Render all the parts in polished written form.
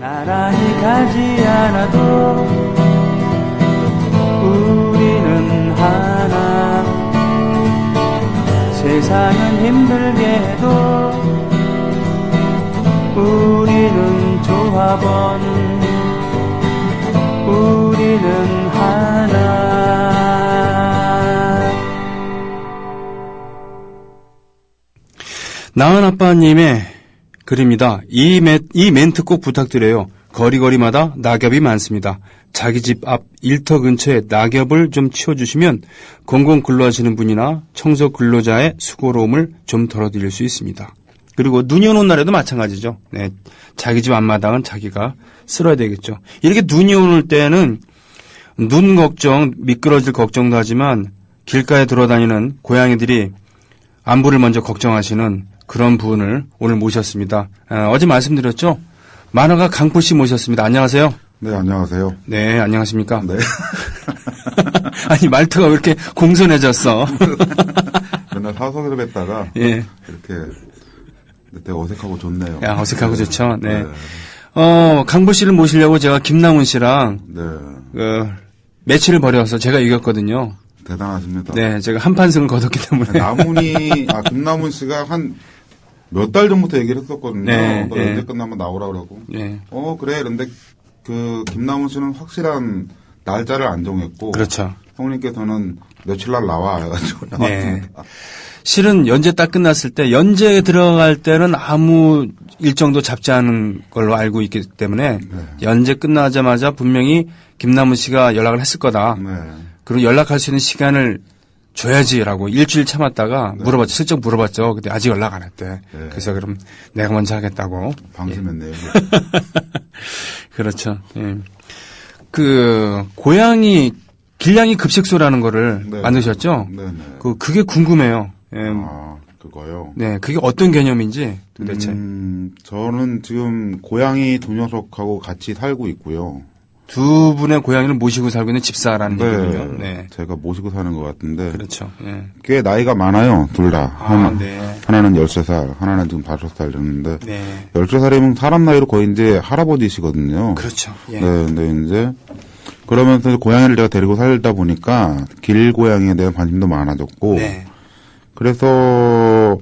나란히 가지 않아도 우리는 하나. 세상은 힘들게 해도 우리는 조합원. 우리는 하나. 나은 아빠님의 글입니다. 이 멘트 꼭 부탁드려요. 거리마다 낙엽이 많습니다. 자기 집 앞 일터 근처에 낙엽을 좀 치워주시면 공공 근로하시는 분이나 청소 근로자의 수고로움을 좀 덜어드릴 수 있습니다. 그리고 눈이 오는 날에도 마찬가지죠. 네, 자기 집 앞마당은 자기가 쓸어야 되겠죠. 이렇게 눈이 오는 때는 눈 걱정, 미끄러질 걱정도 하지만 길가에 돌아다니는 고양이들이 안부를 먼저 걱정하시는 그런 분을 오늘 모셨습니다. 어제 말씀드렸죠? 만화가 강포 씨 모셨습니다. 안녕하세요. 네, 안녕하세요. 네, 안녕하십니까? 네. 아니, 말투가 왜 이렇게 공손해졌어? 맨날 사석에서 뵀다가 예. 이렇게 되게 어색하고 좋네요. 야, 어색하고 좋죠. 네. 네. 강포 씨를 모시려고 제가 김남훈 씨랑 네. 매치를 벌여서 제가 이겼거든요. 대단하십니다. 네, 제가 한판승을 거뒀기 때문에. 김남훈 씨가 한 몇 달 전부터 얘기를 했었거든요. 네, 너 네. 언제 끝나면 나오라 그러고. 네. 그래. 그런데 김남훈 씨는 확실한 날짜를 안 정했고. 그렇죠. 형님께서는 며칠 날 나와. 해가지고 네. 나왔습니다. 실은 연재 딱 끝났을 때 연재에 들어갈 때는 아무 일정도 잡지 않은 걸로 알고 있기 때문에 연재 끝나자마자 분명히 김남훈 씨가 연락을 했을 거다. 네. 그리고 연락할 수 있는 시간을 줘야지라고 일주일 참았다가 물어봤죠. 슬쩍 물어봤죠. 근데 아직 연락 안 했대. 네. 그래서 그럼 내가 먼저 하겠다고. 방심했네요. 그렇죠. 예. 고양이 길냥이 급식소라는 거를 네. 만드셨죠? 네네. 그게 궁금해요. 예. 그거요? 네, 그게 어떤 개념인지 도대체. 저는 지금 고양이 두 녀석하고 같이 살고 있고요. 두 분의 고양이를 모시고 살고 있는 집사라는 네. 얘기군요. 네. 제가 모시고 사는 것 같은데. 그렇죠. 예. 꽤 나이가 많아요, 둘 다. 네. 하나는 13살, 하나는 지금 5살 됐는데. 네. 13살이면 사람 나이로 거의 이제 할아버지시거든요. 그렇죠. 예. 네, 근데 이제, 그러면서 고양이를 제가 데리고 살다 보니까 길고양이에 대한 관심도 많아졌고. 네. 그래서,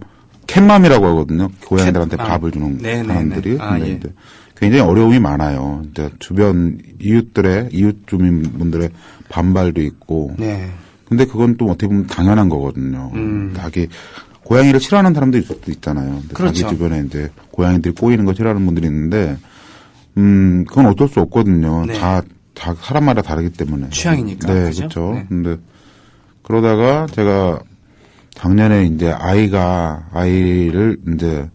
캣맘이라고 하거든요. 고양이들한테 캣맘. 밥을 주는 네, 사람들이. 네, 네. 아, 근데 예. 이제 굉장히 어려움이 많아요. 이제 주변 이웃 주민분들의 반발도 있고. 네. 근데 그건 또 어떻게 보면 당연한 거거든요. 자기 고양이를 싫어하는 사람도 있을 수도 있잖아요. 근데 그렇죠. 자기 주변에 이제 고양이들이 꼬이는 거 싫어하는 분들이 있는데, 그건 어쩔 수 없거든요. 네. 다 사람마다 다르기 때문에. 취향이니까. 네, 그죠? 그렇죠. 네. 근데 그러다가 제가 작년에 이제 아이를 이제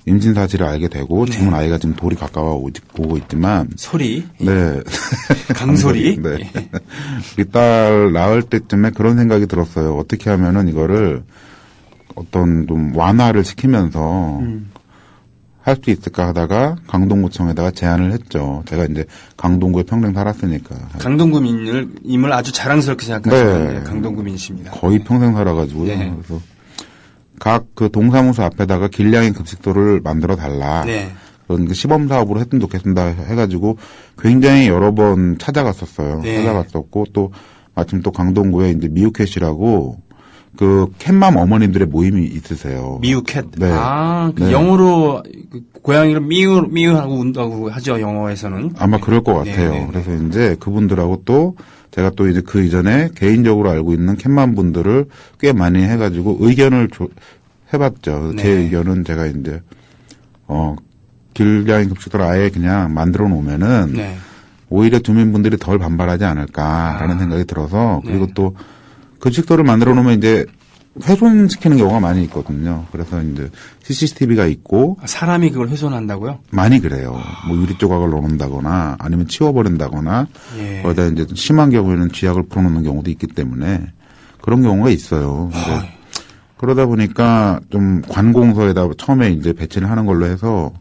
임신 사실을 알게 되고 지금은 아이가 지금 돌이 가까워 오고 있지만 소리. 네. 강소리. 네. 우리 딸 낳을 때쯤에 그런 생각이 들었어요. 어떻게 하면은 이거를 어떤 좀 완화를 시키면서 할 수 있을까 하다가 강동구청에다가 제안을 했죠. 제가 이제 강동구에 평생 살았으니까. 강동구민임을 아주 자랑스럽게 생각하시는 네. 강동구민이십니다. 거의 평생 살아가지고요. 네. 그래서 각 동사무소 앞에다가 길냥이 급식소를 만들어 달라. 네. 그런 시범 사업으로 했으면 좋겠습니다 해가지고 굉장히 여러 번 찾아갔었어요. 네. 찾아갔었고 또 마침 또 강동구에 이제 미우캣이라고 캣맘 어머님들의 모임이 있으세요. 미우캣. 네. 네. 영어로 고양이를 미우하고 운다고 하죠. 영어에서는. 아마 그럴 것 같아요. 네. 그래서 이제 그분들하고 또 제가 또 이제 그 이전에 개인적으로 알고 있는 캣맘 분들을 꽤 많이 해가지고 의견을 해봤죠. 네. 제 의견은 제가 이제 길냥이 급식소를 아예 그냥 만들어 놓으면은 네. 오히려 주민분들이 덜 반발하지 않을까라는 생각이 들어서 그리고 네. 또 급식소를 만들어 놓으면 이제 훼손시키는 경우가 많이 있거든요. 그래서 이제 CCTV가 있고 사람이 그걸 훼손한다고요? 많이 그래요. 뭐 유리 조각을 넣어놓는다거나 아니면 치워버린다거나 예. 거기다 이제 심한 경우에는 쥐약을 풀어놓는 경우도 있기 때문에 그런 경우가 있어요. 근데 그러다 보니까 좀 관공서에다 처음에 이제 배치를 하는 걸로 해서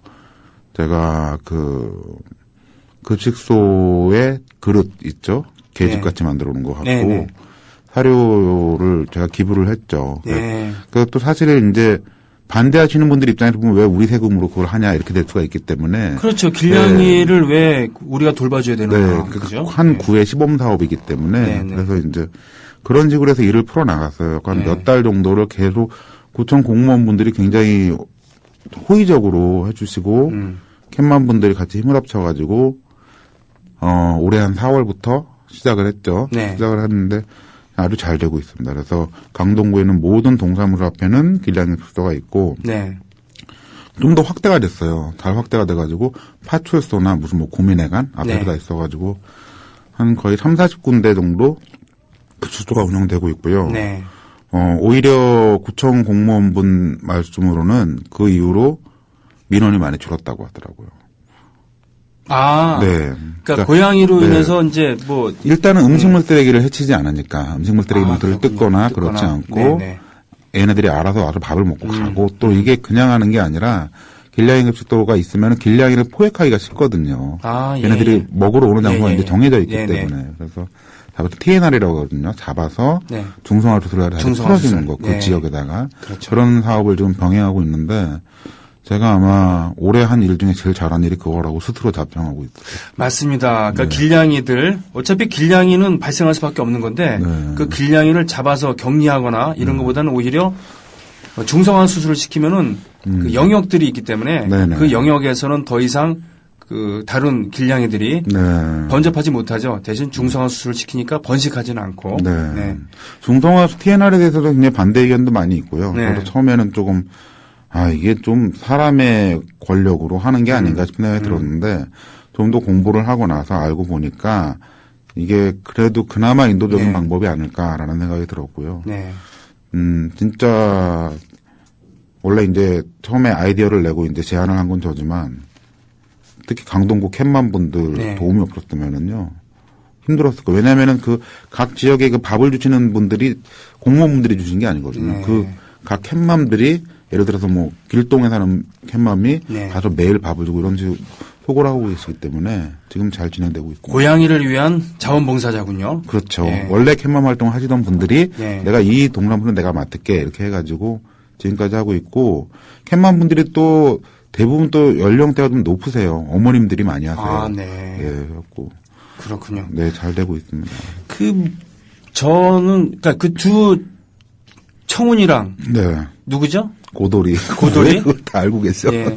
제가 급식소에 그릇 있죠. 계집같이 만들어 놓은 거 갖고 네네. 사료를 제가 기부를 했죠. 네. 그것도 사실은 이제 반대하시는 분들 입장에서 보면 왜 우리 세금으로 그걸 하냐 이렇게 될 수가 있기 때문에. 그렇죠. 길냥이를 왜 우리가 돌봐줘야 되는가. 네. 그죠? 한 구의 시범 사업이기 때문에. 네, 네. 그래서 이제 그런 식으로 해서 일을 풀어나갔어요. 한 네. 몇 달 정도를 계속 구청 공무원분들이 굉장히 호의적으로 해주시고 캔만 분들이 같이 힘을 합쳐가지고 올해 한 4월부터 시작을 했죠. 네. 시작을 했는데 아주 잘 되고 있습니다. 그래서 강동구에는 모든 동사무소 앞에는 길냥이 숙소가 있고 네. 좀 더 확대가 됐어요. 잘 확대가 돼가지고 파출소나 무슨 뭐 구민회관 앞에도 네. 다 있어가지고 한 거의 30-40군데 정도 그 숙소가 운영되고 있고요. 네. 오히려 구청 공무원분 말씀으로는 그 이후로 민원이 많이 줄었다고 하더라고요. 아. 네. 그러니까 고양이로 네. 인해서 이제 뭐 일단은 음식물 쓰레기를 해치지 않으니까 음식물 쓰레기 봉투를 그렇군요. 뜯거나 그렇지 않고 네네. 얘네들이 알아서 와서 밥을 먹고 가고 또 이게 그냥 하는 게 아니라 길냥이 급식소가 있으면 길냥이를 포획하기가 쉽거든요. 아, 예, 얘네들이 예. 먹으러 오는 장소가 예, 예. 이제 정해져 있기 네네. 때문에 그래서 잡아서 TNR이라고 하거든요. 잡아서 네. 중성화 수술을 해서 중성화 풀어주는 수술. 거 그 네. 지역에다가 그렇죠. 그런 사업을 지금 병행하고 있는데 제가 아마 올해 한 일 중에 제일 잘한 일이 그거라고 스스로 자평하고 있어요. 맞습니다. 그러니까 네. 길냥이들 어차피 길냥이는 발생할 수밖에 없는 건데 네. 그 길냥이를 잡아서 격리하거나 이런 것보다는 오히려 중성화 수술을 시키면은 그 영역들이 있기 때문에 네네. 그 영역에서는 더 이상 그 다른 길냥이들이 네. 번접하지 못하죠. 대신 중성화 수술을 시키니까 번식하지는 않고. 네. 네. 중성화 TNR에 대해서도 굉장히 반대 의견도 많이 있고요. 네. 저도 처음에는 조금 이게 좀 사람의 권력으로 하는 게 아닌가 싶은 생각이 들었는데 좀 더 공부를 하고 나서 알고 보니까 이게 그래도 그나마 인도적인 네. 방법이 아닐까라는 생각이 들었고요. 네. 진짜 원래 이제 처음에 아이디어를 내고 이제 제안을 한 건 저지만 특히 강동구 캔만 분들 네. 도움이 없었으면은요. 힘들었을 거예요. 왜냐면은 그 각 지역에 그 밥을 주시는 분들이 공무원분들이 주신 게 아니거든요. 네. 그 각 캔맘들이 예를 들어서 뭐 길동에 사는 캔맘이 네. 가서 매일 밥을 주고 이런 식으로 소고를 하고 계시기 때문에 지금 잘 진행되고 있습니다. 고양이를 위한 자원봉사자군요. 그렇죠. 네. 원래 캔맘 활동 하시던 분들이 네. 내가 이 동남부는 내가 맡을게 이렇게 해가지고 지금까지 하고 있고 캔맘 분들이 또 대부분 또 연령대가 좀 높으세요. 어머님들이 많이 하세요. 아, 네. 예, 그래갖고 그렇군요. 네, 잘 되고 있습니다. 저는 그러니까 그 두 청운이랑 네, 누구죠? 고돌이. 고돌이? 왜 그걸 다 알고 계셔. 예.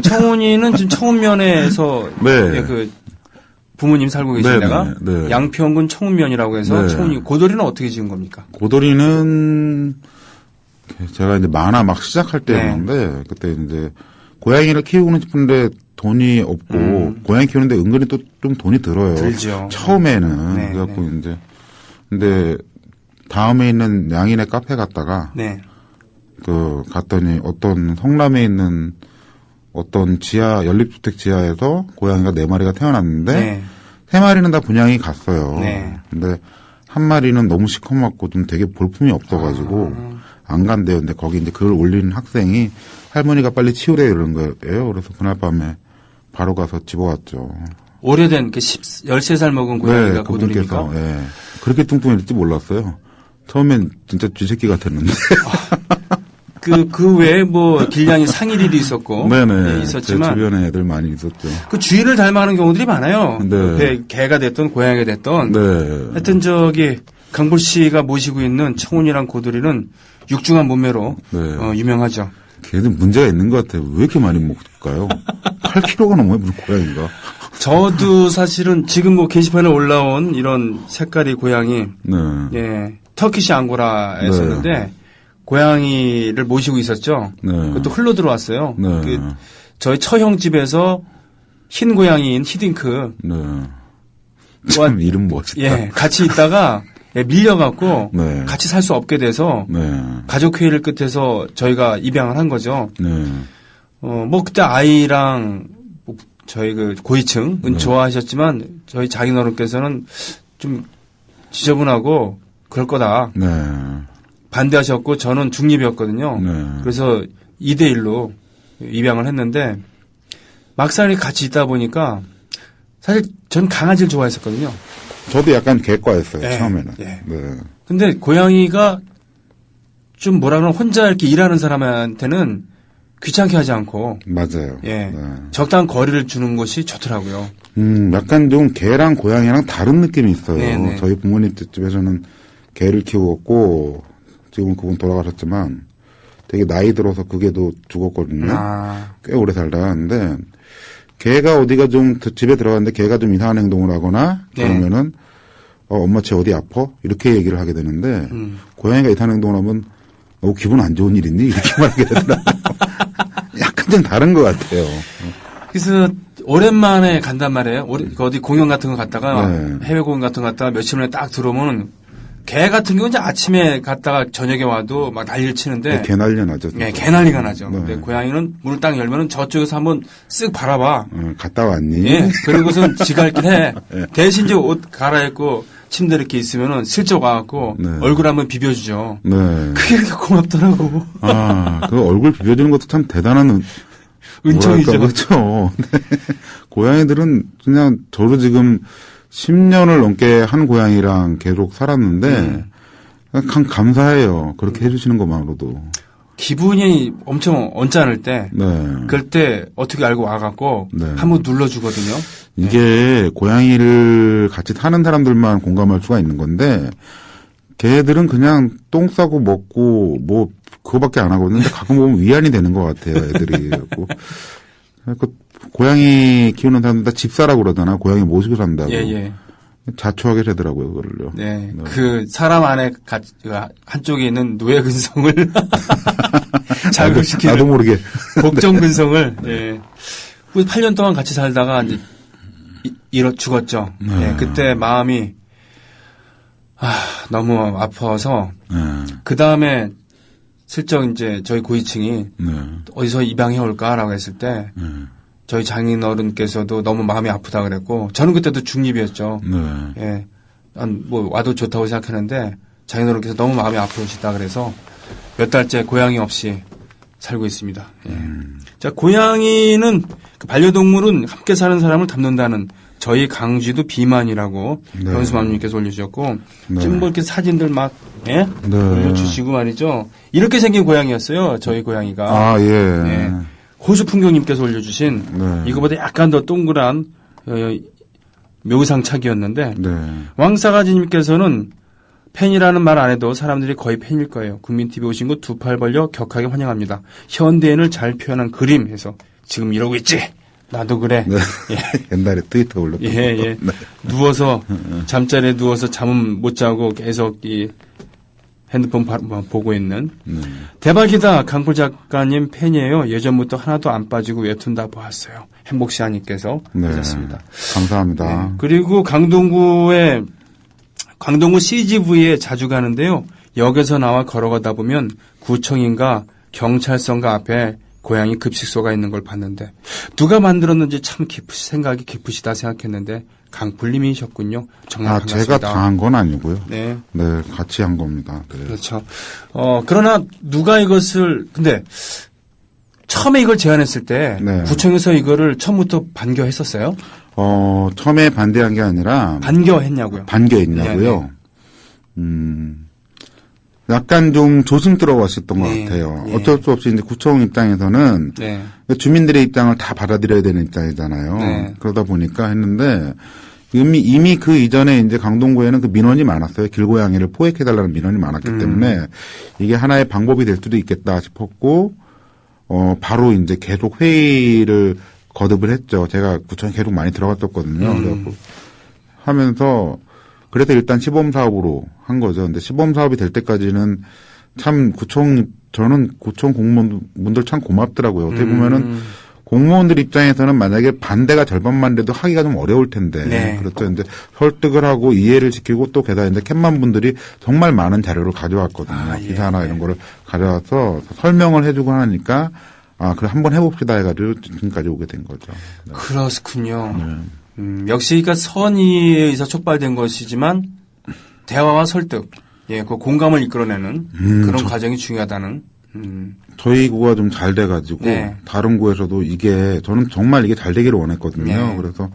청운이는 지금 청운면에서 네. 예, 그 부모님 살고 계신 네, 데가 네, 네. 양평군 청운면이라고 해서 네. 청운이 고돌이는 어떻게 지은 겁니까? 고돌이는 제가 이제 만화 막 시작할 때였는데 그때 이제 고양이를 키우고는 싶은데 돈이 없고 고양이 키우는데 은근히 또 좀 돈이 들어요. 들죠. 처음에는 네, 그래갖고 네. 이제 근데 다음에 있는 양인의 카페 갔다가 네. 갔더니 어떤 성남에 있는 어떤 지하 연립주택 지하에서 고양이가 4마리가 태어났는데 네. 3마리는 다 분양이 갔어요. 네. 근데 한 마리는 너무 시커멓고 좀 되게 볼품이 없어가지고 안 간대요. 근데 거기 이제 그걸 올리는 학생이 할머니가 빨리 치우래 이러는 거예요. 그래서 그날 밤에 바로 가서 집어왔죠. 오래된 그 13살 먹은 고양이가 고돌입니까? 그분께서 예. 그렇게 뚱뚱했을지 몰랐어요. 처음엔 진짜 쥐새끼 같았는데. 그 외에 뭐 길냥이 상일일이 있었고 네네. 예, 있었지만 제 주변에 애들 많이 있었죠. 그 주인을 닮아가는 경우들이 많아요. 네. 그 개가 됐던 고양이가 됐던. 네. 하여튼 저기 강볼 씨가 모시고 있는 청운이랑 고돌이는 육중한 몸매로 네. 유명하죠. 걔들 문제가 있는 것 같아요. 왜 이렇게 많이 먹을까요? 8kg가 넘어요, 무슨 고양이가. 저도 사실은 지금 뭐 게시판에 올라온 이런 색깔이 고양이, 네. 예, 터키시 앙고라였었는데 고양이를 모시고 있었죠. 네. 그것도 흘러 들어왔어요. 네. 저희 처형 집에서 흰 고양이인 히딩크, 네. 참 이름 멋있다. 예, 같이 있다가 예, 밀려갖고 네. 같이 살 수 없게 돼서 네. 가족 회의를 끝해서 저희가 입양을 한 거죠. 네. 뭐 그때 아이랑 뭐 저희 그 고위층은 네. 좋아하셨지만 저희 장인어른께서는 좀 지저분하고 그럴 거다 네. 반대하셨고 저는 중립이었거든요. 네. 그래서 2대1로 입양을 했는데 막상 같이 있다 보니까 사실 전 강아지를 좋아했었거든요. 저도 약간 개과였어요, 예, 처음에는. 예. 네. 근데 고양이가 좀 뭐라 그러나 혼자 이렇게 일하는 사람한테는 귀찮게 하지 않고 맞아요. 예. 네. 적당한 거리를 주는 것이 좋더라고요. 약간 좀 개랑 고양이랑 다른 느낌이 있어요. 네네. 저희 부모님 집에서는 개를 키우었고 지금 그분 돌아가셨지만 되게 나이 들어서 그게도 죽었거든요. 아. 꽤 오래 살다가 하는데 개가 어디가 좀 집에 들어갔는데 개가 좀 이상한 행동을 하거나 네. 그러면은 엄마 쟤 어디 아파? 이렇게 얘기를 하게 되는데 고양이가 이상한 행동을 하면 기분 안 좋은 일 있니? 이렇게 말하게 되더라고요. 약간 좀 다른 것 같아요. 그래서 오랜만에 간단 말이에요. 어디 공연 같은 거 갔다가 네. 해외 공연 같은 거 갔다가 며칠 만에 딱 들어오면 개 같은 경우는 이제 아침에 갔다가 저녁에 와도 막 난리를 치는데 개 난리 나죠. 네, 개 난리가 나죠. 네. 근데 고양이는 문을 딱 열면은 저쪽에서 한번 쓱 바라봐. 갔다 왔니? 예. 그리고선 지갈길 해. 네. 대신 이제 옷 갈아입고 침대 이렇게 있으면은 슬쩍 와갖고 네. 얼굴 한번 비벼주죠. 네. 그게 이렇게 고맙더라고. 그 얼굴 비벼주는 것도 참 대단한 은총이죠. 그렇죠. 네. 고양이들은 그냥 저도 지금 10년을 넘게 한 고양이랑 계속 살았는데 참 감사해요. 그렇게 해주시는 것만으로도. 기분이 엄청 언짢을 때 네. 그럴 때 어떻게 알고 와갖고 네. 한번 눌러주거든요. 이게 고양이를 같이 사는 사람들만 공감할 수가 있는 건데 걔들은 그냥 똥 싸고 먹고 뭐 그거밖에 안 하거든요. 근데 가끔 보면 위안이 되는 것 같아요. 애들이. 그래갖고 고양이 키우는 사람들 다 집사라고 그러잖아. 고양이 모시고 산다고. 예. 자초하게 되더라고요. 그걸요. 네. 그 사람 안에 한쪽에 있는 노예 근성을 자극시키는 나도 모르게. 복종 근성을 예. 8년 동안 같이 살다가 이제 죽었죠. 네. 예. 그때 마음이 너무 아파서 그 다음에 슬쩍 이제 저희 고위층이 어디서 입양해 올까라고 했을 때 저희 장인어른께서도 너무 마음이 아프다 그랬고 저는 그때도 중립이었죠. 예, 뭐 와도 좋다고 생각했는데 장인어른께서 너무 마음이 아프시다 그래서 몇 달째 고양이 없이 살고 있습니다. 예. 자, 고양이는 반려동물은 함께 사는 사람을 닮는다는 저희 강쥐도 비만이라고 변수맘님께서 올려주셨고 지금 뭐 이렇게 사진들 막 올려주시고 말이죠. 이렇게 생긴 고양이였어요. 저희 고양이가. 예. 호수풍경님께서 올려주신 이거보다 약간 더 동그란 묘상착이었는데 왕사가지님께서는 팬이라는 말 안 해도 사람들이 거의 팬일 거예요. 국민TV 오신 거 두 팔 벌려 격하게 환영합니다. 현대인을 잘 표현한 그림 해서 지금 이러고 있지. 나도 그래. 네. 예. 옛날에 트위터 올렸던 예. 누워서 잠자리에 누워서 잠은 못 자고 계속 이 핸드폰 보고 있는 대박이다. 강풀 작가님 팬이에요. 예전부터 하나도 안 빠지고 웹툰 다 보았어요. 행복시아님께서 하셨습니다. 감사합니다. 네. 그리고 광동구 CGV에 자주 가는데요. 역에서 나와 걸어가다 보면 구청인가 경찰서인가 앞에 고양이 급식소가 있는 걸 봤는데 누가 만들었는지 참 생각이 깊으시다 생각했는데 강불님이셨군요. 정말 반갑습니다. 제가 다 한 건 아니고요. 네, 같이 한 겁니다. 네. 그렇죠. 그러나 누가 이것을 근데 처음에 이걸 제안했을 때 구청에서 이거를 처음부터 반겨했었어요? 처음에 반대한 게 아니라 반겨했냐고요? 반겨했냐고요? 약간 좀 조심스러웠었던 것 같아요. 어쩔 수 없이 이제 구청 입장에서는 주민들의 입장을 다 받아들여야 되는 입장이잖아요. 그러다 보니까 했는데 이미 그 이전에 이제 강동구에는 그 민원이 많았어요. 길고양이를 포획해달라는 민원이 많았기 때문에 이게 하나의 방법이 될 수도 있겠다 싶었고, 바로 이제 계속 회의를 거듭을 했죠. 제가 구청에 계속 많이 들어갔었거든요. 그래갖고 하면서 그래서 일단 시범 사업으로 한 거죠. 근데 시범 사업이 될 때까지는 참 저는 구청 공무원분들 참 고맙더라고요. 어떻게 보면은 공무원들 입장에서는 만약에 반대가 절반만 돼도 하기가 좀 어려울 텐데. 그렇죠. 이제 설득을 하고 이해를 시키고 또 게다가 이제 캔만 분들이 정말 많은 자료를 가져왔거든요. 기사나 이런 거를 가져와서 설명을 해주고 하니까 그래 한번 해봅시다 해가지고 지금까지 오게 된 거죠. 그렇군요. 역시 그러니까 선의에 의해서 촉발된 것이지만 대화와 설득, 그 공감을 이끌어내는 그런 과정이 중요하다는. 저희 구가 좀 잘 돼가지고 다른 구에서도 저는 정말 이게 잘 되기를 원했거든요. 그래서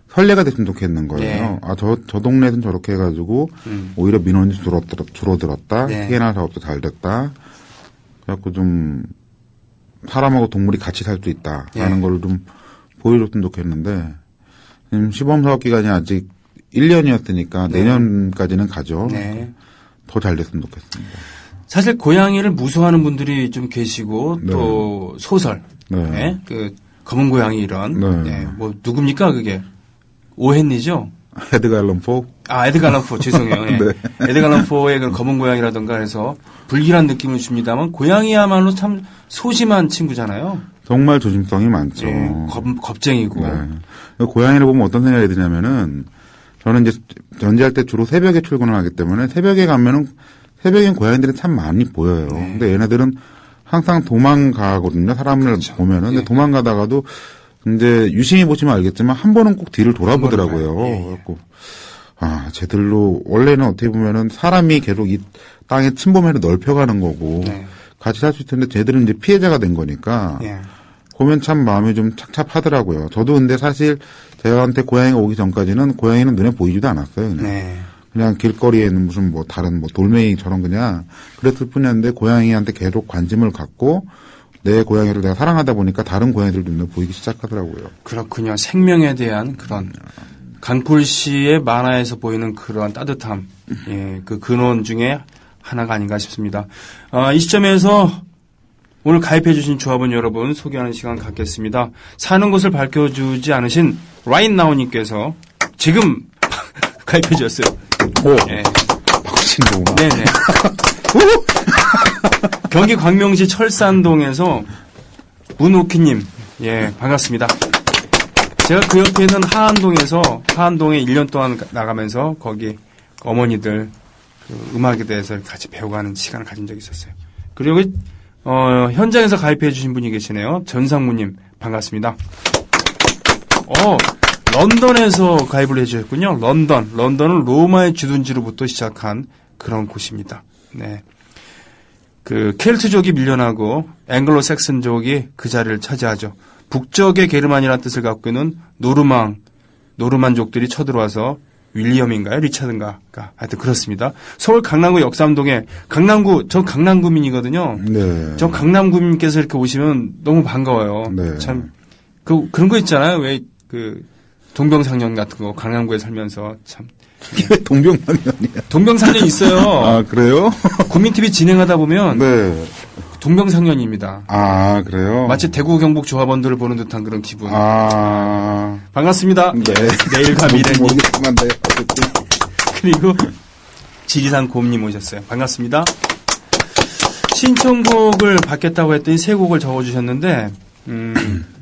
선례가 됐으면 좋겠는 거예요. 저 동네에서는 저렇게 해가지고 오히려 민원이 줄어들었다. 희귀나 사업도 잘 됐다. 그래갖고 좀 사람하고 동물이 같이 살 수 있다라는 예. 걸 좀 보여줬으면 좋겠는데 지금 시범 사업 기간이 아직 1년이었으니까 내년까지는 가죠. 네. 더 잘 됐으면 좋겠습니다. 사실 고양이를 무서워하는 분들이 좀 계시고 네. 또 소설, 네. 네? 그 검은 고양이 이런, 네. 네. 뭐 누굽니까 그게 오헨리죠? 에드가 앨런 포? 에드가 알런 포 죄송해요. 네. 네. 에드가 알런 포의 그 검은 고양이라든가 해서 불길한 느낌을 줍니다만 고양이야말로 참 소심한 친구잖아요. 정말 조심성이 많죠. 네. 겁쟁이고. 네. 고양이를 보면 어떤 생각이 드냐면은 저는 이제 전지할 때 주로 새벽에 출근을 하기 때문에 새벽에 가면은 새벽엔 고양이들이 참 많이 보여요. 근데 얘네들은 항상 도망가거든요. 사람을 그렇죠. 보면은. 예. 근데 도망가다가도 이제 유심히 보시면 알겠지만 한 번은 꼭 뒤를 돌아보더라고요. 예, 예. 그래갖고 쟤들로 원래는 어떻게 보면은 사람이 계속 이 땅에 침범해서 넓혀가는 거고 네. 같이 살 수 있을 텐데 쟤들은 이제 피해자가 된 거니까 예. 보면 참 마음이 좀 착잡하더라고요. 저도 근데 사실 저한테 고양이가 오기 전까지는 고양이는 눈에 보이지도 않았어요. 그냥. 네. 그냥 길거리에 있는 무슨 뭐 다른 뭐 돌멩이처럼 그냥 그랬을 뿐이었는데 고양이한테 계속 관심을 갖고 내 고양이를 내가 사랑하다 보니까 다른 고양이들도 눈에 보이기 시작하더라고요. 그렇군요. 생명에 대한 그런 강풀 씨의 만화에서 보이는 그런 따뜻함, 예, 그 근원 중에 하나가 아닌가 싶습니다. 이 시점에서 오늘 가입해주신 조합원 여러분 소개하는 시간 갖겠습니다. 사는 곳을 밝혀주지 않으신 라인나우님께서 지금 가입해주셨어요. 오, 예. 박신 거구나. 네네. 경기 광명시 철산동에서 문옥희님, 예, 반갑습니다. 제가 그 옆에 있는 하안동에 1년 동안 나가면서 거기 어머니들 그 음악에 대해서 같이 배워가는 시간을 가진 적이 있었어요. 그리고 현장에서 가입해 주신 분이 계시네요. 전상무님, 반갑습니다. 런던에서 가입을 해주셨군요. 런던은 로마의 주둔지로부터 시작한 그런 곳입니다. 네. 그 켈트족이 밀려나고 앵글로색슨족이 그 자리를 차지하죠. 북쪽의 게르만이라는 뜻을 갖고 있는 노르만족들이 쳐들어와서 윌리엄인가요? 리차드인가? 하여튼 그렇습니다. 서울 강남구 역삼동에 저 강남구민이거든요. 네. 저 강남구민께서 이렇게 오시면 너무 반가워요. 네. 참 그런 거 있잖아요. 왜 동병상련 같은 거 강남구에 살면서 참 왜 동병상련이야? 동병상련이 있어요. 아, 그래요? 국민TV 진행하다 보면 네. 동병상련입니다. 아, 그래요? 마치 대구 경북 조합원들을 보는 듯한 그런 기분. 아. 반갑습니다. 네. 내일과 미래님. 모르겠지만, 네. 어쨌든. 그리고 지리산 곰님 오셨어요. 반갑습니다. 신청곡을 받겠다고 했더니 세 곡을 적어주셨는데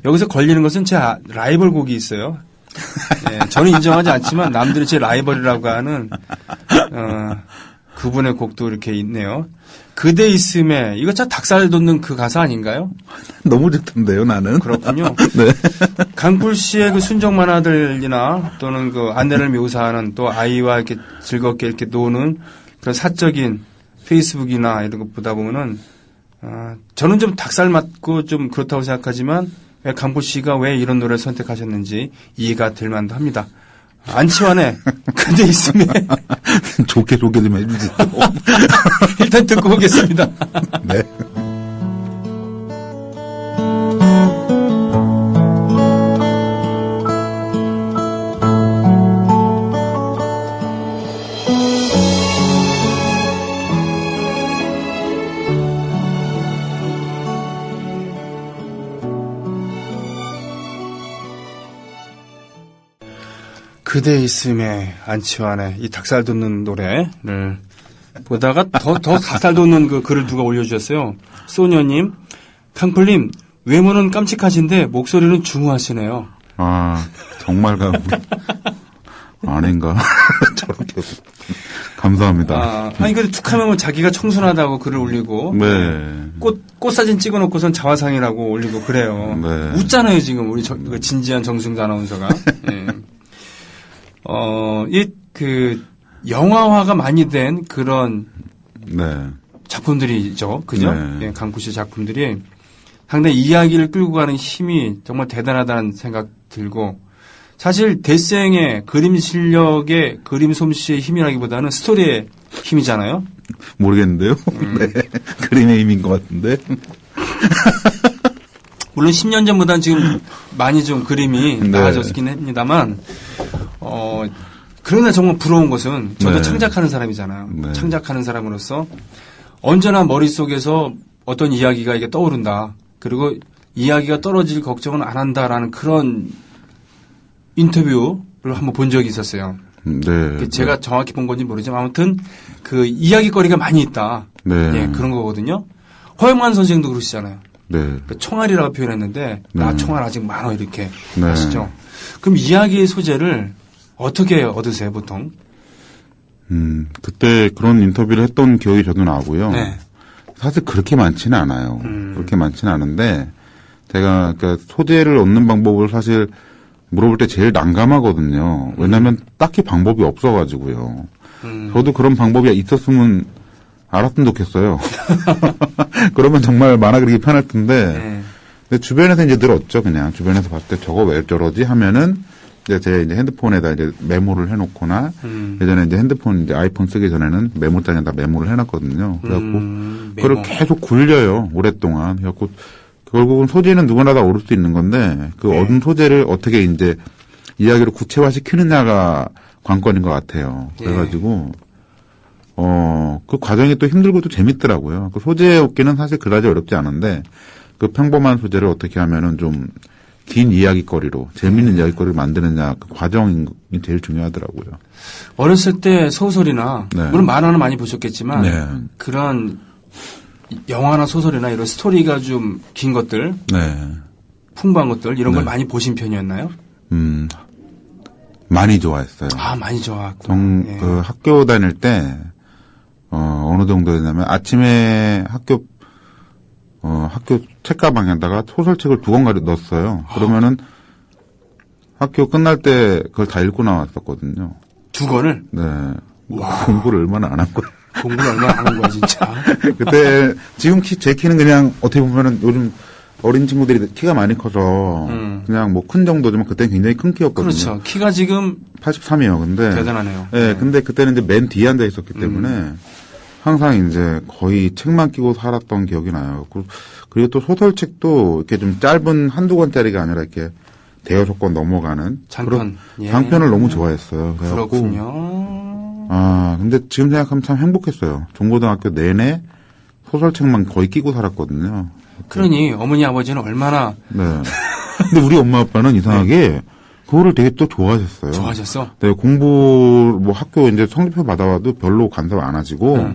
여기서 걸리는 것은 제 라이벌 곡이 있어요. 네, 저는 인정하지 않지만 남들이 제 라이벌이라고 하는 그분의 곡도 이렇게 있네요. 그대 있음에 이거 참 닭살 돋는 그 가사 아닌가요? 너무 좋던데요, 나는. 그렇군요. 네. 강풀 씨의 그 순정 만화들이나 또는 그 아내를 묘사하는 또 아이와 이렇게 즐겁게 이렇게 노는 그런 사적인 페이스북이나 이런 거 보다 보면은 저는 좀 닭살 맞고 좀 그렇다고 생각하지만 강풀 씨가 왜 이런 노래를 선택하셨는지 이해가 될 만도 합니다. 안치환의 그대 있음에 좋게 좀 해주세요. 일단 듣고 오겠습니다. 네. 그대 있음에 안치환의 이 닭살 돋는 노래를 보다가 더 닭살 돋는 그 글을 누가 올려주셨어요. 소녀님, 강풀님 외모는 깜찍하신데 목소리는 중후하시네요. 아, 정말 아닌가. 저렇게. 감사합니다. 아니, 근데 툭하면 자기가 청순하다고 글을 올리고. 네. 꽃 사진 찍어 놓고선 자화상이라고 올리고 그래요. 네. 웃잖아요, 지금 우리 그 진지한 정승주 아나운서가. 예. 영화화가 많이 된 그런 네. 작품들이죠. 그죠? 네. 예, 강풀 씨 작품들이 상당히 이야기를 끌고 가는 힘이 정말 대단하다는 생각 들고 사실 대생의 그림 실력의 그림 솜씨의 힘이라기보다는 스토리의 힘이잖아요. 모르겠는데요. 네. 그림의 힘인 것 같은데. 물론 10년 전보다는 지금 많이 좀 그림이 네. 나아졌긴 합니다만, 그러나 정말 부러운 것은 저도 네. 창작하는 사람이잖아요. 네. 창작하는 사람으로서 언제나 머릿속에서 어떤 이야기가 이게 떠오른다. 그리고 이야기가 떨어질 걱정은 안 한다라는 그런 인터뷰를 한번 본 적이 있었어요. 네. 제가 정확히 본 건지 모르지만 아무튼 그 이야기거리가 많이 있다. 네. 예, 그런 거거든요. 허영만 선생도 그러시잖아요. 네. 그 총알이라고 표현했는데 나 네. 총알 아직 많어 이렇게 네. 하시죠. 그럼 이야기의 소재를 어떻게 얻으세요 보통? 그때 그런 인터뷰를 했던 기억이 저도 나고요. 네. 사실 그렇게 많지는 않아요. 그렇게 많지는 않은데 제가 그러니까 소재를 얻는 방법을 사실 물어볼 때 제일 난감하거든요. 왜냐하면 딱히 방법이 없어가지고요. 저도 그런 방법이 있었으면 알았으면 좋겠어요. 그러면 정말 만화 그리기 편할 텐데. 네. 근데 주변에서 이제 늘었죠, 그냥. 주변에서 봤을 때 저거 왜 저러지 하면은 이제 제 이제 핸드폰에다 이제 메모를 해놓거나 예전에 이제 핸드폰 이제 아이폰 쓰기 전에는 메모장에다 메모를 해놨거든요. 그래갖고 그걸 계속 굴려요, 오랫동안. 그래갖고 결국은 소재는 누구나 다 오를 수 있는 건데 그 네. 얻은 소재를 어떻게 이제 이야기로 구체화시키느냐가 관건인 것 같아요. 그래가지고 그 과정이 또 힘들고 또 재밌더라고요. 그 소재 얻기는 사실 그다지 어렵지 않은데 그 평범한 소재를 어떻게 하면은 좀 긴 이야기거리로 재밌는 이야기거리를 만드느냐 그 과정이 제일 중요하더라고요. 어렸을 때 소설이나 네. 물론 만화는 많이 보셨겠지만 네. 그런 영화나 소설이나 이런 스토리가 좀 긴 것들, 네. 풍부한 것들 이런 걸 네. 많이 보신 편이었나요? 많이 좋아했어요. 아 많이 좋아했구나. 예. 그 학교 다닐 때 어느 정도였냐면 아침에 학교 책가방에다가 소설책을 2권 넣었어요. 그러면은 학교 끝날 때 그걸 다 읽고 나왔었거든요. 2권을 네. 공부를 얼마나 안 한 거예요. 공부를 얼마나 하는 거야 진짜. 그때 지금 제 키는 그냥 어떻게 보면은 요즘 어린 친구들이 키가 많이 커서 그냥 뭐 큰 정도지만 그때는 굉장히 큰 키였거든요. 그렇죠. 키가 지금 83이에요. 근데 대단하네요. 네, 근데 그때는 이제 맨 뒤에 앉아 있었기 때문에 항상 이제 거의 책만 끼고 살았던 기억이 나요. 그리고 또 소설책도 이렇게 좀 짧은 한두 권짜리가 아니라 이렇게 대여섯 권 넘어가는 장편. 그런 예. 장편을 너무 좋아했어요. 그래갖고 그렇군요. 근데 지금 생각하면 참 행복했어요. 중고등학교 내내 소설책만 거의 끼고 살았거든요. 그러니 어머니 아버지는 얼마나 네. 근데 우리 엄마 아빠는 이상하게 그거를 되게 또 좋아하셨어요. 좋아하셨어? 네, 뭐 학교 이제 성적표 받아와도 별로 간섭 안 하시고,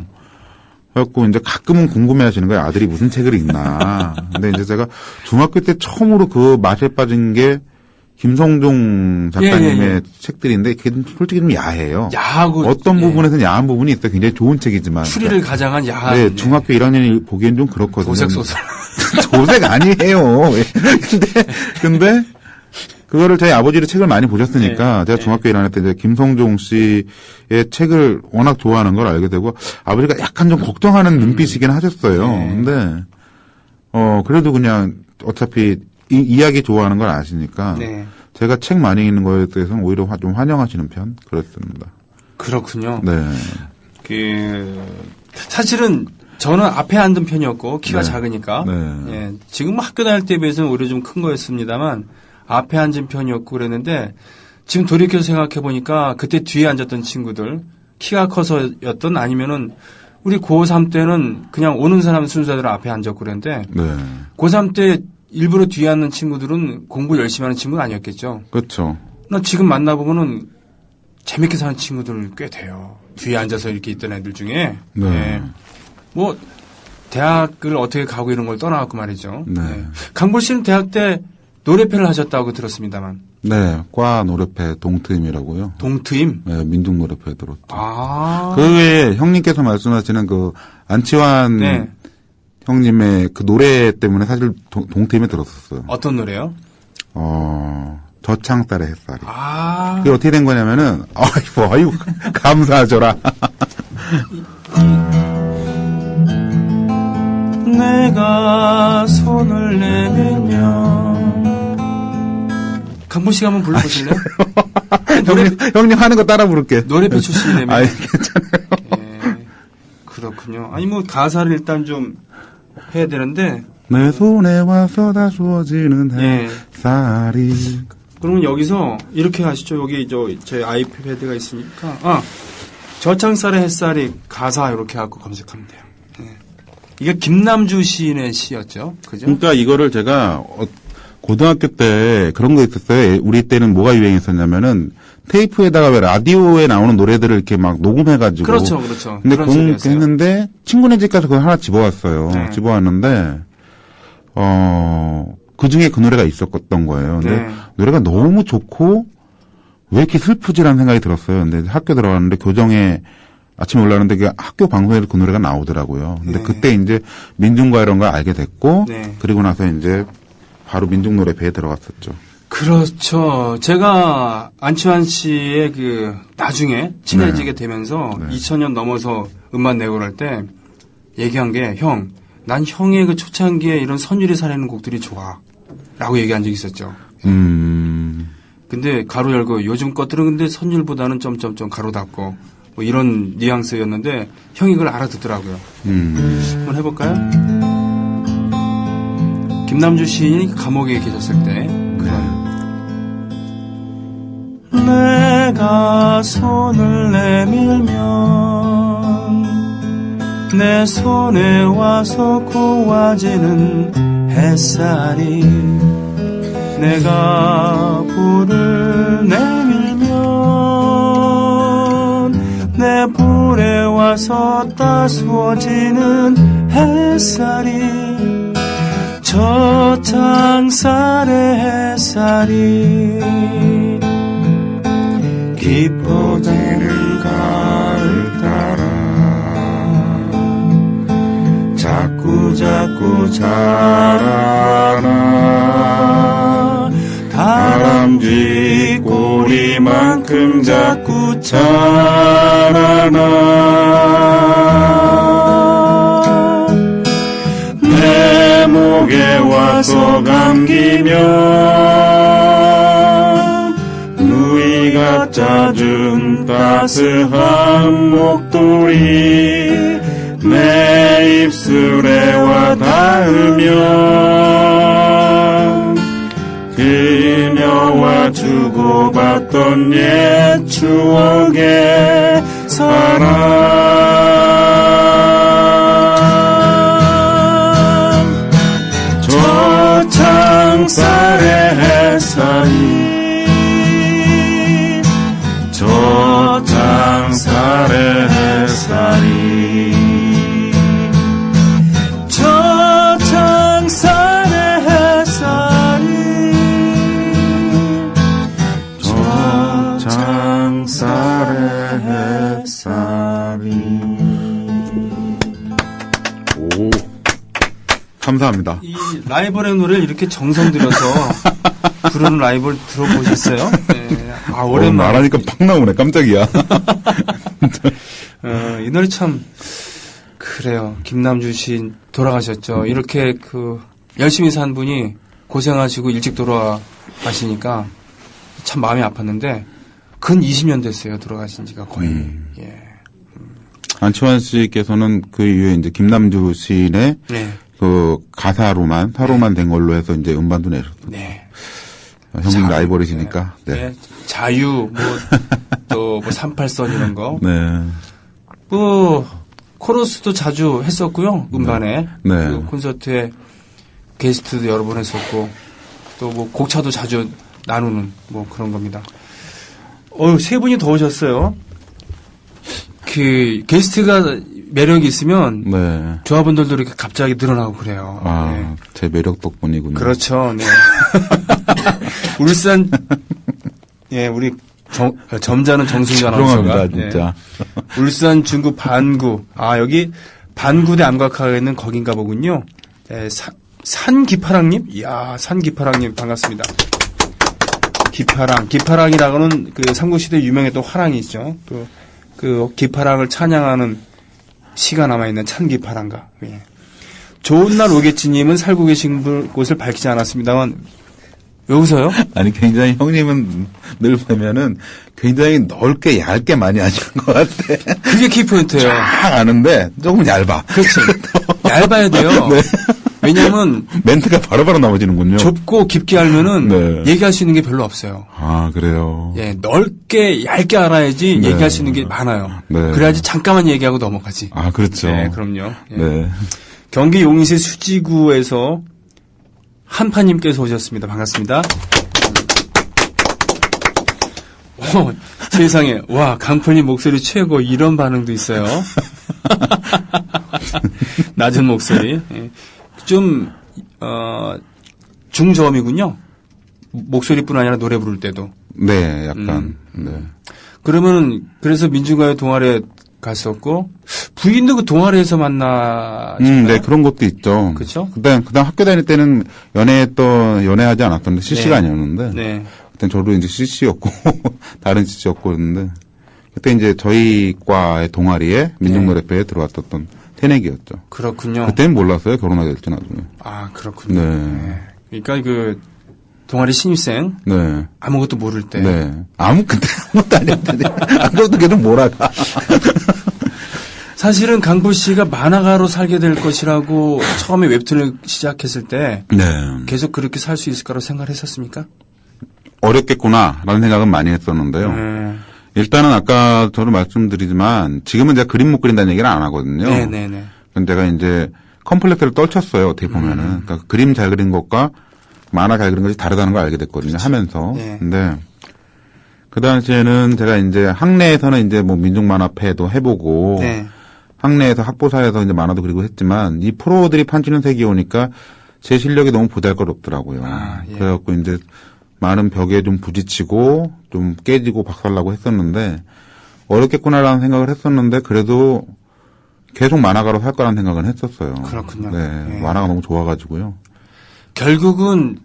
그래갖고 이제 가끔은 궁금해 하시는 거예요. 아들이 무슨 책을 읽나. 근데 이제 제가 중학교 때 처음으로 그 맛에 빠진 게 김성종 작가님의 예. 책들인데 그게 솔직히 좀 야해요. 야하고 어떤 예. 부분에서는 야한 부분이 있어요. 굉장히 좋은 책이지만. 추리를 가장한 야한. 네, 중학교 1학년이 보기엔 좀 그렇거든요. 도색 소설. 도색 아니에요. 근데 그거를 저희 아버지도 책을 많이 보셨으니까 제가 중학교 1학년 때 이제 김성종 씨의 책을 워낙 좋아하는 걸 알게 되고 아버지가 약간 좀 걱정하는 눈빛이긴 하셨어요. 근데 그래도 그냥 어차피 이야기 좋아하는 걸 아시니까 네. 제가 책 많이 읽는 거에 대해서는 오히려 좀 환영하시는 편 그랬습니다. 그렇군요. 네. 사실은 저는 앞에 앉은 편이었고 키가 네. 작으니까 네. 예, 지금 학교 다닐 때에 비해서는 오히려 좀 큰 거였습니다만 앞에 앉은 편이었고 그랬는데 지금 돌이켜서 생각해 보니까 그때 뒤에 앉았던 친구들 키가 커서였던 아니면은 우리 고3 때는 그냥 오는 사람 순서대로 앞에 앉았고 그랬는데 네. 고3 때 일부러 뒤에 앉는 친구들은 공부 열심히 하는 친구는 아니었겠죠. 그렇죠. 나 지금 만나보면은 재밌게 사는 친구들 꽤 돼요. 뒤에 앉아서 이렇게 있던 애들 중에. 네. 예. 뭐 대학을 어떻게 가고 이런 걸 떠나갖고 말이죠. 네. 예. 강볼 씨는 대학 때 노래패를 하셨다고 들었습니다만. 네. 과 노래패 동트임이라고요. 동트임? 네, 민중 노래패 들었죠. 아. 그 외에 형님께서 말씀하시는 그 안치환 네. 형님의 그 노래 때문에 사실 동트임에 들었었어요. 어떤 노래요? 저창살의 햇살이. 아. 그게 어떻게 된 거냐면은, 아이고, 감사하죠라. 내가 손을 내밀면 강볼 씨가 한번 불러보실래요? 형님 하는 거 따라 부를게. 노래패 출신이라면. 아이, 괜찮아요. 예, 그렇군요. 아니 뭐 가사를 일단 좀 해야 되는데 내 손에 와서 다 주어지는 예. 햇살이. 그러면 여기서 이렇게 하시죠. 여기 제 아이패드가 있으니까 저창살의 햇살이 가사 이렇게 하고 검색하면 돼요. 예. 이게 김남주 시인의 시였죠. 그죠? 그러니까 이거를 제가 고등학교 때 그런 거 있었어요. 우리 때는 뭐가 유행했었냐면은 테이프에다가 왜 라디오에 나오는 노래들을 이렇게 막 녹음해가지고. 그렇죠. 근데 그런 그거 소리였어요. 했는데 친구네 집 가서 그걸 하나 집어왔어요. 네. 집어왔는데 그 중에 그 노래가 있었던 거예요. 근데 네. 노래가 너무 좋고 왜 이렇게 슬프지라는 생각이 들었어요. 근데 학교 들어갔는데 교정에 아침에 올라왔는데 그 학교 방송에도 그 노래가 나오더라고요. 근데 네. 그때 이제 민중가 이런 걸 알게 됐고 네. 그리고 나서 이제 바로 민중 노래 배에 들어갔었죠. 그렇죠. 제가 안치환 씨의 나중에 친해지게 되면서 2000년 넘어서 음반 내고 그럴 때 얘기한 게 난 형의 그 초창기에 이런 선율이 살아있는 곡들이 좋아. 라고 얘기한 적이 있었죠. 근데 가로 열고 요즘 것들은 근데 선율보다는 점점점 가로 닫고 뭐 이런 뉘앙스였는데 형이 그걸 알아듣더라고요. 한번 해볼까요? 김남주 시인이 감옥에 계셨을 때 그런 내가 손을 내밀면 내 손에 와서 고와지는 햇살이 내가 불을 내밀면 내 불에 와서 따스워지는 햇살이 저 창살의 햇살이 깊어지는 가을 따라 자꾸 자라나 다람쥐 꼬리만큼 자꾸 자라나 내 목에 와서 감기면 누이가 짜준 따스한 목도리 내 입술에 와 닿으면 그녀와 주고받던 옛 추억의 사랑 저 창살의 햇살이 저 창살의 햇살이 저 창살의 햇살이 저 창살의 햇살이 오, 감사합니다. 이 라이벌의 노래를 이렇게 정성 들여서 부르는 라이벌 들어보셨어요? 네. 아, 오랜만에. 말하니까 팍 나오네, 깜짝이야. 이 노래 참, 그래요. 김남주 시인 돌아가셨죠. 이렇게 열심히 산 분이 고생하시고 일찍 돌아가시니까 참 마음이 아팠는데, 근 20년 됐어요. 돌아가신 지가 거의. 예. 안치환 씨께서는 그 이후에 이제 김남주 시인의 네. 그 가사로만, 사로만 된 걸로 해서 이제 음반도 내셨어요. 네. 형님 라이벌이시니까. 네. 네. 자유, 또 38선 이런 거. 네. 코러스도 자주 했었고요. 음반에. 네. 그 콘서트에 게스트도 여러 번 했었고, 또 곡차도 자주 나누는 그런 겁니다. 세 분이 더 오셨어요. 게스트가 매력이 있으면 네. 조합원들도 이렇게 갑자기 늘어나고 그래요. 아, 네. 제 매력 덕분이군요. 그렇죠. 네. 울산, 예, 우리 점잖은 정승관 아나운서가. 죄송합니다, 진짜. 네. 울산 중구 반구. 여기 반구대 암각화가 있는 거긴가 보군요. 네, 산기파랑님? 이야, 산기파랑님 반갑습니다. 기파랑이라고는 삼국시대 유명했던 화랑이죠. 그 기파랑을 찬양하는 시가 남아있는 찬기파랑가. 예. 좋은 날 오겠지님은 살고 계신 곳을 밝히지 않았습니다만, 왜 웃어요? 아니, 굉장히 형님은 늘 보면은 굉장히 넓게 얇게 많이 하시는 것 같아. 그게 키포인트예요. 쫙 아는데 조금 얇아. 그렇지. 얇아야 돼요. 네. 왜냐하면 멘트가 바로바로 나머지는군요. 좁고 깊게 알면은 네. 얘기할 수 있는 게 별로 없어요. 아, 그래요. 예, 넓게 얇게 알아야지 네. 얘기할 수 있는 게 많아요. 네. 그래야지 잠깐만 얘기하고 넘어가지. 아, 그렇죠. 네, 그럼요. 예. 네. 경기 용인시 수지구에서 한파님께서 오셨습니다. 반갑습니다. 세상에, 와, 강풀님 목소리 최고, 이런 반응도 있어요. 낮은 목소리. 예. 좀, 중저음이군요. 목소리뿐 아니라 노래 부를 때도. 네, 약간, 네. 그러면은, 그래서 민중가요 동아리에 갔었고, 부인도 그 동아리에서 만나셨나요? 네, 그런 것도 있죠. 그쵸? 그다음 학교 다닐 때는 연애하지 않았던데, CC가 아니었는데. 네. 그때 저도 이제 CC였고, 다른 CC였고 그랬는데, 그때 이제 저희 과의 동아리에 민중노래회에 들어왔었던 새내기였죠. 그렇군요. 그때는 몰랐어요, 결혼하게 될지 나중에. 아, 그렇군요. 네. 네. 그러니까 그, 동아리 신입생, 네. 아무것도 모를 때. 네. 그때 아무것도 아니었는데, 아무것도 계속 몰아가. 사실은 강불 씨가 만화가로 살게 될 것이라고 처음에 웹툰을 시작했을 때 네. 계속 그렇게 살 수 있을 거라고 생각했었습니까? 어렵겠구나라는 생각은 많이 했었는데요. 일단은 아까 저도 말씀드리지만 지금은 제가 그림 못 그린다는 얘기를 안 하거든요. 네네네. 근데 제가 이제 컴플렉스를 떨쳤어요. 어떻게 보면은. 그러니까 그림 잘 그린 것과 만화 잘 그린 것이 다르다는 걸 알게 됐거든요. 그렇지. 하면서. 네. 근데 그 당시에는 제가 이제 학내에서는 이제 뭐 민중만화패도 해보고 네. 학내에서 학보사에서 이제 만화도 그리고 했지만 이 프로들이 판치는 색이 오니까 제 실력이 너무 보잘것없더라고요. 아, 예. 그래갖고 이제 많은 벽에 좀 부딪히고 좀 깨지고 박살나고 했었는데 어렵겠구나라는 생각을 했었는데 그래도 계속 만화가로 살 거라는 생각은 했었어요. 그렇군요. 네, 예. 만화가 너무 좋아가지고요. 결국은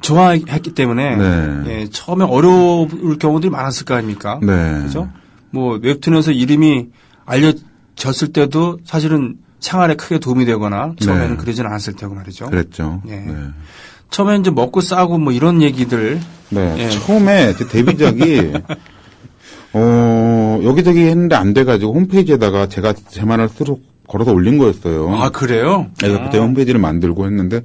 좋아했기 때문에 네. 예, 처음에 어려울 경우들이 많았을 거 아닙니까? 네. 그죠? 뭐 웹툰에서 이름이 알려졌을 때도 사실은 생활에 크게 도움이 되거나 처음에는 네. 그러지는 않았을 테고 말이죠. 그랬죠. 예. 네. 처음에 이제 먹고 싸고 뭐 이런 얘기들. 네. 예. 처음에 제 데뷔작이 여기저기 했는데 안 돼가지고 홈페이지에다가 제가 제 만화를 스스로 걸어서 올린 거였어요. 아, 그래요? 그래서 그때 홈페이지를 만들고 했는데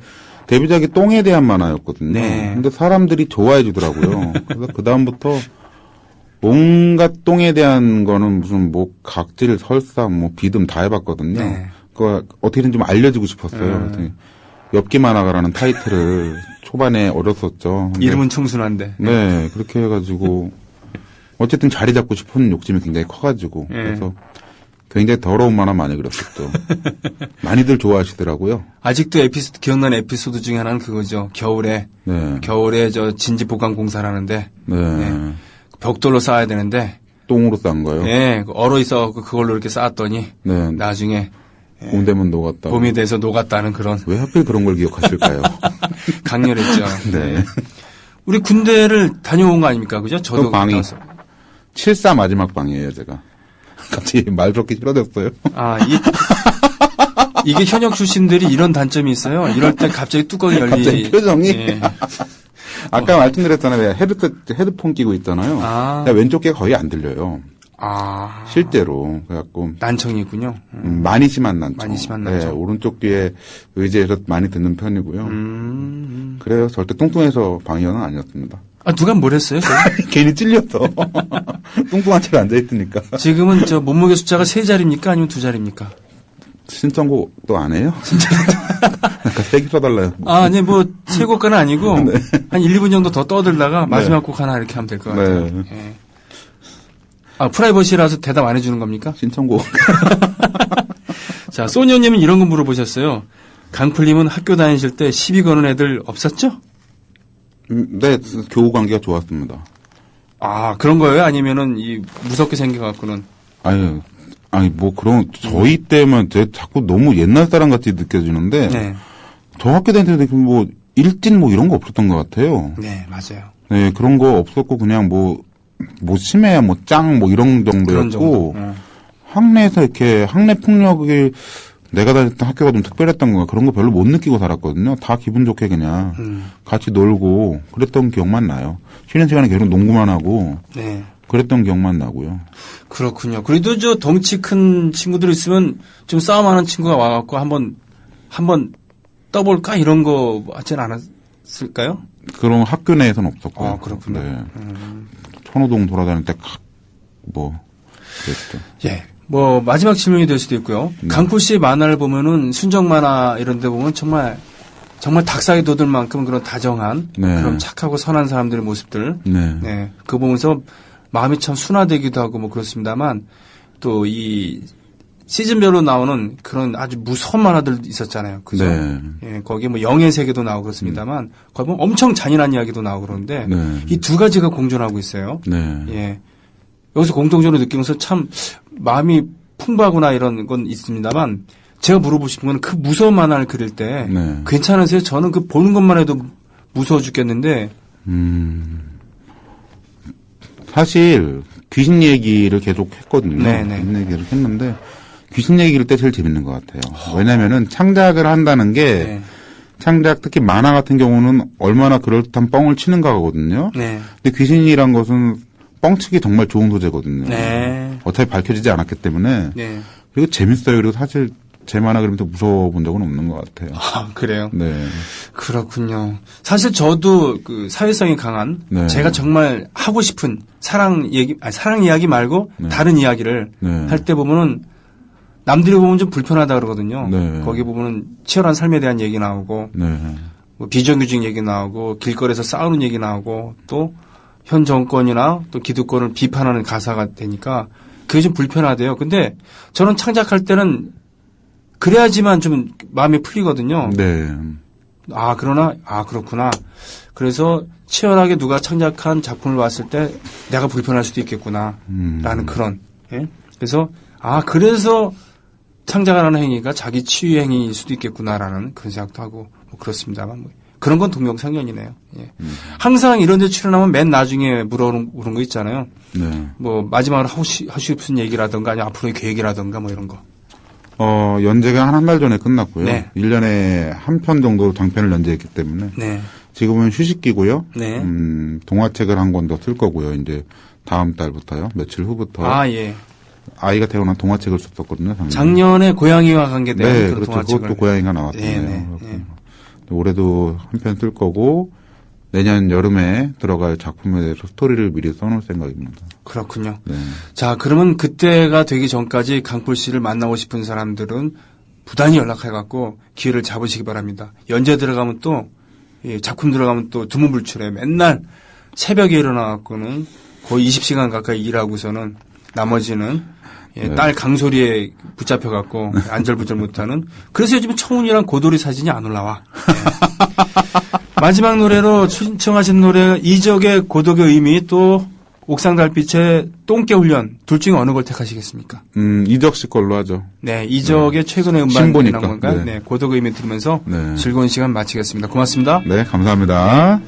데뷔작이 똥에 대한 만화였거든요. 네. 근데 사람들이 좋아해 주더라고요. 그래서 그 다음부터 온갖 똥에 대한 거는 무슨 뭐 각질, 설상, 뭐 비듬 다 해봤거든요. 네. 그거 어떻게든 좀 알려주고 싶었어요. 그랬더니 엽기 만화가라는 타이틀을 초반에 얻었었죠. 근데 이름은 청순한데. 네, 그렇게 해가지고 어쨌든 자리 잡고 싶은 욕심이 굉장히 커가지고 예. 그래서 굉장히 더러운 만화 많이 그렸었죠. 많이들 좋아하시더라고요. 아직도 기억나는 에피소드 중에 하나는 그거죠. 겨울에 저 진지 보강 공사를 하는데 네. 벽돌로 쌓아야 되는데 똥으로 싼 거요. 예, 얼어 있어 그걸로 이렇게 쌓았더니 네. 나중에 봄되면 녹았다. 봄이 돼서 녹았다는 그런 왜 하필 그런 걸 기억하실까요? 강렬했죠. 네. 우리 군대를 다녀온 거 아닙니까? 그죠? 저도 그 방이 갔다 왔어요. 74 마지막 방이에요, 제가. 갑자기 말 그렇게 싫어졌어요. 아, 이게 현역 출신들이 이런 단점이 있어요. 이럴 때 갑자기 뚜껑이 갑자기 표정이. 예. 아까 말씀드렸잖아요. 왜 헤드폰 끼고 있잖아요. 아. 왼쪽 귀가 거의 안 들려요. 아. 실제로. 그래갖고. 난청이 있군요. 많이 심한 난청. 많이 심한 난청. 네, 오른쪽 귀에 의지해서 많이 듣는 편이고요. 그래요. 절대 뚱뚱해서 방위원은 아니었습니다. 아, 누가 뭘 했어요? 괜히 찔려서. 뚱뚱한 채로 앉아있으니까. 지금은 저 몸무게 숫자가 3자리입니까? 아니면 2자리입니까? 신청곡도 안 해요? 약간 세게 써달라요. 아, 아니, 뭐, 세 곡가는 아니고, 한 1, 2분 정도 더 떠들다가 마지막 곡 하나 이렇게 하면 될 것 같아요. 네. 예. 아, 프라이버시라서 대답 안 해주는 겁니까? 신청곡. 자, 소녀님은 이런 거 물어보셨어요. 강풀님은 학교 다니실 때 시비 거는 애들 없었죠? 네, 교우 관계가 좋았습니다. 아, 그런 거예요? 아니면은, 무섭게 생겨갖고는. 아니, 뭐, 저희 때만 자꾸 너무 옛날 사람 같이 느껴지는데, 네. 저 학교 다닐 때 뭐, 일진 뭐 이런 거 없었던 것 같아요. 네, 맞아요. 네, 그런 거 없었고, 그냥 뭐 심해야 뭐 짱 뭐 이런 그런 정도였고, 정도. 학내에서 이렇게, 학내 폭력이 내가 다녔던 학교가 좀 특별했던 거 그런 거 별로 못 느끼고 살았거든요. 다 기분 좋게 그냥 같이 놀고 그랬던 기억만 나요. 쉬는 시간에 계속 농구만 하고 네. 그랬던 기억만 나고요. 그렇군요. 그래도 저 덩치 큰 친구들 있으면 좀 싸움하는 친구가 와갖고 한번 떠볼까 이런 거 하진 않았을까요? 그런 학교 내에서는 없었고요. 아, 그렇군요. 네. 천호동 돌아다닐 때 그랬죠. 예. 뭐 마지막 질문이 될 수도 있고요. 네. 강풀 씨의 만화를 보면은 순정 만화 이런 데 보면 정말 닭사이 돋을 만큼 그런 다정한 네. 그런 착하고 선한 사람들의 모습들. 네. 네. 그거 보면서 마음이 참 순화되기도 하고 뭐 그렇습니다만 또 이 시즌별로 나오는 그런 아주 무서운 만화들 있었잖아요. 그죠? 네. 예, 거기에 뭐 영의 세계도 나오고 그렇습니다만 거기 보면 엄청 잔인한 이야기도 나오고 그러는데 네. 이 두 가지가 공존하고 있어요. 네. 예. 여기서 공통적으로 느끼면서 참 마음이 풍부하구나 이런 건 있습니다만 제가 물어보고 싶은 건 그 무서운 만화를 그릴 때 네. 괜찮으세요? 저는 그 보는 것만 해도 무서워 죽겠는데 사실 귀신 얘기를 계속 했거든요. 네네. 귀신 얘기를 했는데 귀신 얘기를 때 제일 재밌는 것 같아요. 왜냐면은 창작을 한다는 게 네. 창작 특히 만화 같은 경우는 얼마나 그럴듯한 뻥을 치는가거든요. 네. 근데 귀신이란 것은 뻥치기 정말 좋은 소재거든요. 네. 어차피 밝혀지지 않았기 때문에 네. 그리고 재밌어요. 그리고 사실 제 만화 그리면서 무서워 본 적은 없는 것 같아요. 아, 그래요? 네. 그렇군요. 사실 저도 그 사회성이 강한 네. 제가 정말 하고 싶은 사랑 이야기 말고 네. 다른 이야기를 네. 할 때 보면은 남들이 보면 좀 불편하다 그러거든요. 네. 거기 보면은 치열한 삶에 대한 얘기 나오고 네. 뭐 비정규직 얘기 나오고 길거리에서 싸우는 얘기 나오고 또 현 정권이나 또 기득권을 비판하는 가사가 되니까 그게 좀 불편하대요. 근데 저는 창작할 때는 그래야지만 좀 마음이 풀리거든요. 네. 그렇구나. 그래서 치열하게 누가 창작한 작품을 봤을 때 내가 불편할 수도 있겠구나. 라는 그런. 예? 그래서 그래서 창작을 하는 행위가 자기 치유 행위일 수도 있겠구나라는 그런 생각도 하고 뭐 그렇습니다만 뭐 그런 건 동명상련이네요. 예. 항상 이런 데 출연하면 맨 나중에 물어보는 거 있잖아요. 네. 뭐 마지막으로 하고 싶은 얘기라든가 아니면 앞으로의 계획이라든가 뭐 이런 거. 연재가 한 달 전에 끝났고요. 네. 1년에 한 편 정도 장편을 연재했기 때문에 네. 지금은 휴식기고요. 네. 동화책을 한 권 더 쓸 거고요. 이제 다음 달부터요. 며칠 후부터. 예. 아이가 태어난 동화책을 썼었거든요. 작년에 고양이와 관계된 네, 그런 그렇죠. 동화책을. 그것도 고양이가 나왔잖아요. 네, 네. 올해도 한 편 쓸 거고 내년 여름에 들어갈 작품에 대해서 스토리를 미리 써놓을 생각입니다. 그렇군요. 네. 자, 그러면 그때가 되기 전까지 강풀 씨를 만나고 싶은 사람들은 부단히 연락해갖고 기회를 잡으시기 바랍니다. 연재 들어가면 또, 작품 들어가면 또 두문불출해. 맨날 새벽에 일어나갖고는 거의 20시간 가까이 일하고서는 나머지는 네. 딸 강소리에 붙잡혀갖고 안절부절 못하는. 그래서 요즘 청운이랑 고돌이 사진이 안 올라와. 네. 마지막 노래로 신청하신 노래 이적의 고독의 의미 또 옥상 달빛의 똥개 훈련 둘 중에 어느 걸 택하시겠습니까? 이적 씨 걸로 하죠. 네, 이적의 최근의 신보니까. 음반이란 건가요? 네. 네, 고독의 의미 들으면서 네. 즐거운 시간 마치겠습니다. 고맙습니다. 네, 감사합니다.